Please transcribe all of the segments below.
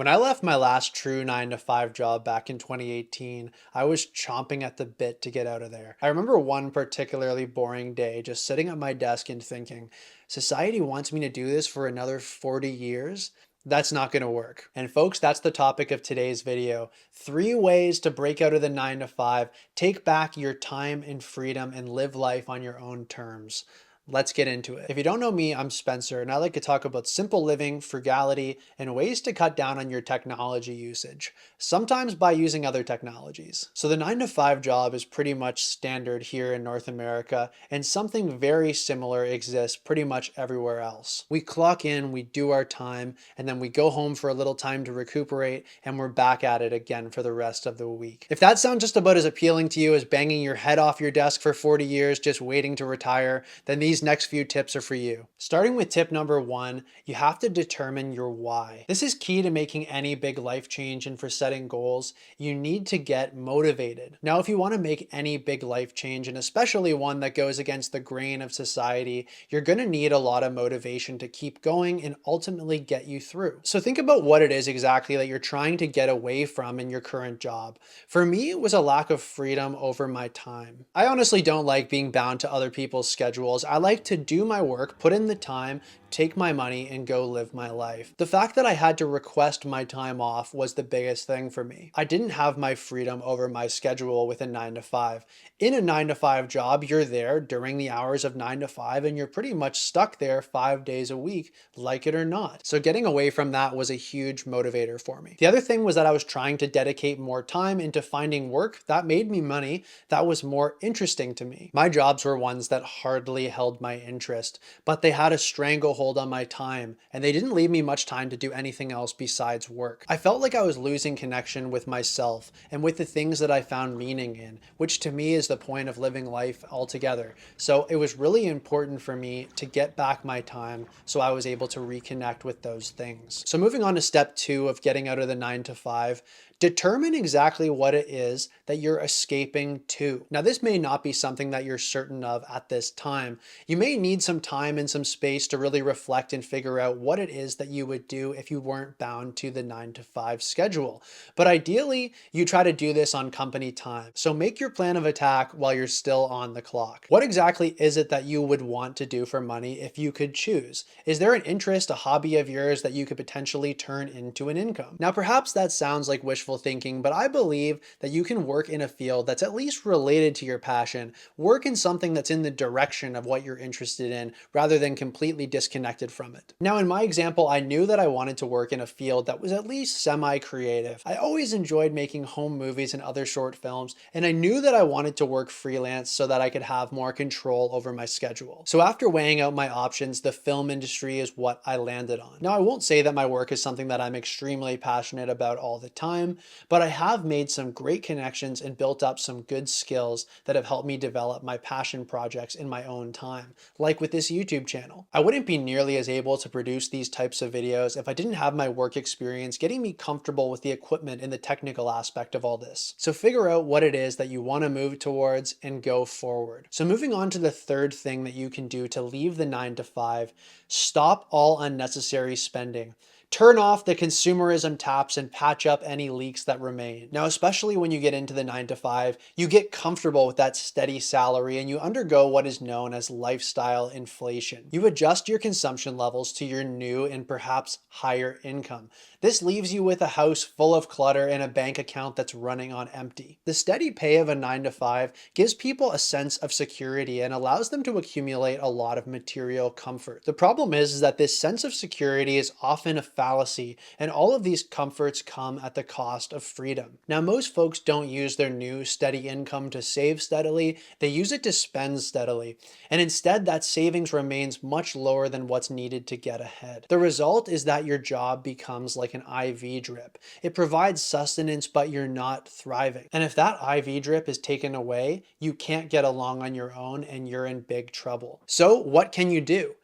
When I left my last true 9 to 5 job back in 2018, I was chomping at the bit to get out of there. I remember one particularly boring day just sitting at my desk and thinking, society wants me to do this for another 40 years? That's not going to work. And folks, that's the topic of today's video. 3 ways to break out of the 9 to 5, take back your time and freedom, and live life on your own terms. Let's get into it. If you don't know me, I'm Spencer, and I like to talk about simple living, frugality, and ways to cut down on your technology usage, sometimes by using other technologies. So the 9 to 5 job is pretty much standard here in North America, and something very similar exists pretty much everywhere else. We clock in, we do our time, and then we go home for a little time to recuperate, and we're back at it again for the rest of the week. If that sounds just about as appealing to you as banging your head off your desk for 40 years just waiting to retire, then these next few tips are for you. Starting with tip number 1, you have to determine your why. This is key to making any big life change, and for setting goals, you need to get motivated. Now, if you want to make any big life change, and especially one that goes against the grain of society, you're going to need a lot of motivation to keep going and ultimately get you through. So think about what it is exactly that you're trying to get away from in your current job. For me, it was a lack of freedom over my time. I honestly don't like being bound to other people's schedules. I like to do my work, put in the time, take my money, and go live my life. The fact that I had to request my time off was the biggest thing for me. I didn't have my freedom over my schedule with a 9 to 5. In a 9 to 5 job, you're there during the hours of 9 to 5, and you're pretty much stuck there 5 days a week, like it or not. So getting away from that was a huge motivator for me. The other thing was that I was trying to dedicate more time into finding work that made me money that was more interesting to me. My jobs were ones that hardly held my interest, but they had a stranglehold on my time, and they didn't leave me much time to do anything else besides work. I felt like I was losing connection with myself and with the things that I found meaning in, which to me is the point of living life altogether. So it was really important for me to get back my time so I was able to reconnect with those things. So moving on to step 2 of getting out of the 9 to 5, determine exactly what it is that you're escaping to. Now, this may not be something that you're certain of at this time. You may need some time and some space to really reflect and figure out what it is that you would do if you weren't bound to the 9 to 5 schedule. But ideally, you try to do this on company time. So make your plan of attack while you're still on the clock. What exactly is it that you would want to do for money if you could choose? Is there an interest, a hobby of yours that you could potentially turn into an income? Now, perhaps that sounds like wishful thinking, but I believe that you can work in a field that's at least related to your passion, work in something that's in the direction of what you're interested in rather than completely disconnected from it. Now, in my example, I knew that I wanted to work in a field that was at least semi-creative. I always enjoyed making home movies and other short films, and I knew that I wanted to work freelance so that I could have more control over my schedule. So after weighing out my options, the film industry is what I landed on. Now, I won't say that my work is something that I'm extremely passionate about all the time, but I have made some great connections and built up some good skills that have helped me develop my passion projects in my own time, like with this YouTube channel. I wouldn't be nearly as able to produce these types of videos if I didn't have my work experience getting me comfortable with the equipment and the technical aspect of all this. So figure out what it is that you want to move towards and go forward. So moving on to the third thing that you can do to leave the 9 to 5, stop all unnecessary spending. Turn off the consumerism taps and patch up any leaks that remain. Now, especially when you get into the 9 to 5, you get comfortable with that steady salary and you undergo what is known as lifestyle inflation. You adjust your consumption levels to your new and perhaps higher income. This leaves you with a house full of clutter and a bank account that's running on empty. The steady pay of a 9 to 5 gives people a sense of security and allows them to accumulate a lot of material comfort. The problem is that this sense of security is often a fallacy, and all of these comforts come at the cost of freedom. Now, most folks don't use their new steady income to save steadily, they use it to spend steadily, and instead that savings remains much lower than what's needed to get ahead. The result is that your job becomes like an IV drip. It provides sustenance, but you're not thriving. And if that IV drip is taken away, you can't get along on your own and you're in big trouble. So what can you do?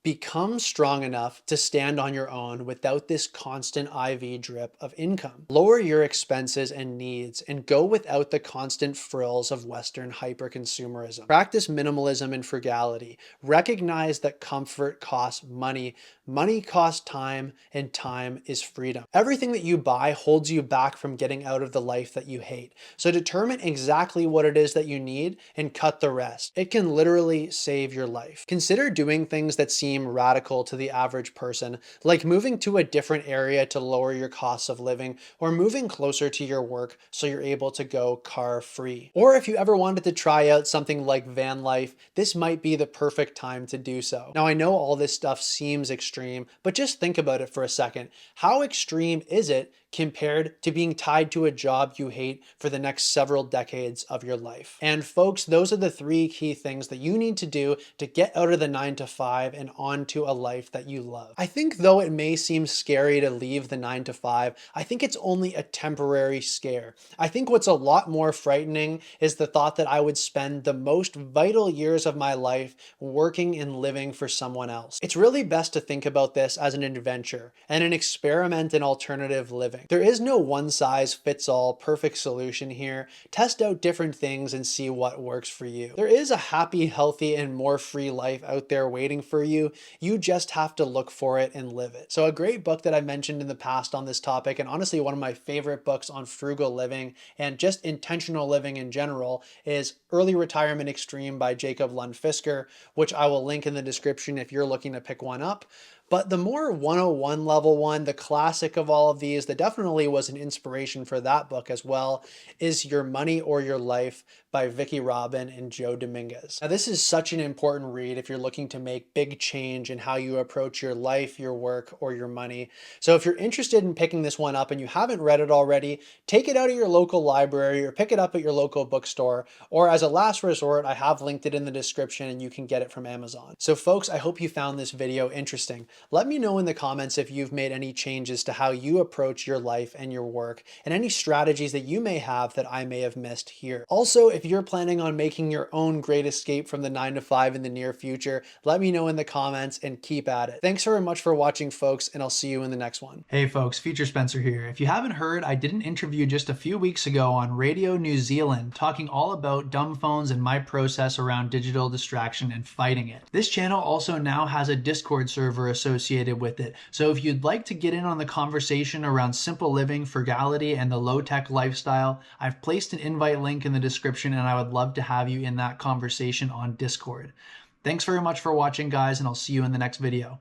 Become strong enough to stand on your own without this constant IV drip of income. Lower your expenses and needs and go without the constant frills of Western hyperconsumerism. Practice minimalism and frugality. Recognize that comfort costs money, money costs time, and time is freedom. Everything that you buy holds you back from getting out of the life that you hate. So determine exactly what it is that you need and cut the rest. It can literally save your life. Consider doing things that seem radical to the average person, like moving to a different area to lower your costs of living, or moving closer to your work so you're able to go car free. Or if you ever wanted to try out something like van life, this might be the perfect time to do so. Now, I know all this stuff seems extreme, but just think about it for a second. How extreme is it compared to being tied to a job you hate for the next several decades of your life? And folks, those are the 3 key things that you need to do to get out of the 9 to 5 and onto a life that you love. I think though it may seem scary to leave the 9 to 5, I think it's only a temporary scare. I think what's a lot more frightening is the thought that I would spend the most vital years of my life working and living for someone else. It's really best to think about this as an adventure and an experiment in alternative living. There is no one-size-fits-all perfect solution here. Test out different things and see what works for you. There is a happy, healthy, and more free life out there waiting for you. You just have to look for it and live it. So a great book that I mentioned in the past on this topic, and honestly one of my favorite books on frugal living and just intentional living in general, is Early Retirement Extreme by Jacob Lund Fisker, which I will link in the description if you're looking to pick one up. But the more 101 level one, the classic of all of these, that definitely was an inspiration for that book as well, is Your Money or Your Life by Vicki Robin and Joe Dominguez. Now, this is such an important read if you're looking to make big change in how you approach your life, your work, or your money. So if you're interested in picking this one up and you haven't read it already, take it out of your local library or pick it up at your local bookstore. Or as a last resort, I have linked it in the description and you can get it from Amazon. So folks, I hope you found this video interesting. Let me know in the comments if you've made any changes to how you approach your life and your work, and any strategies that you may have that I may have missed here. Also, if you're planning on making your own great escape from the 9 to 5 in the near future, let me know in the comments and keep at it. Thanks very much for watching, folks, and I'll see you in the next one. Hey folks, Future Spencer here. If you haven't heard, I did an interview just a few weeks ago on Radio New Zealand talking all about dumb phones and my process around digital distraction and fighting it. This channel also now has a Discord server associated with it. So if you'd like to get in on the conversation around simple living, frugality, and the low-tech lifestyle, I've placed an invite link in the description and I would love to have you in that conversation on Discord. Thanks very much for watching, guys, and I'll see you in the next video.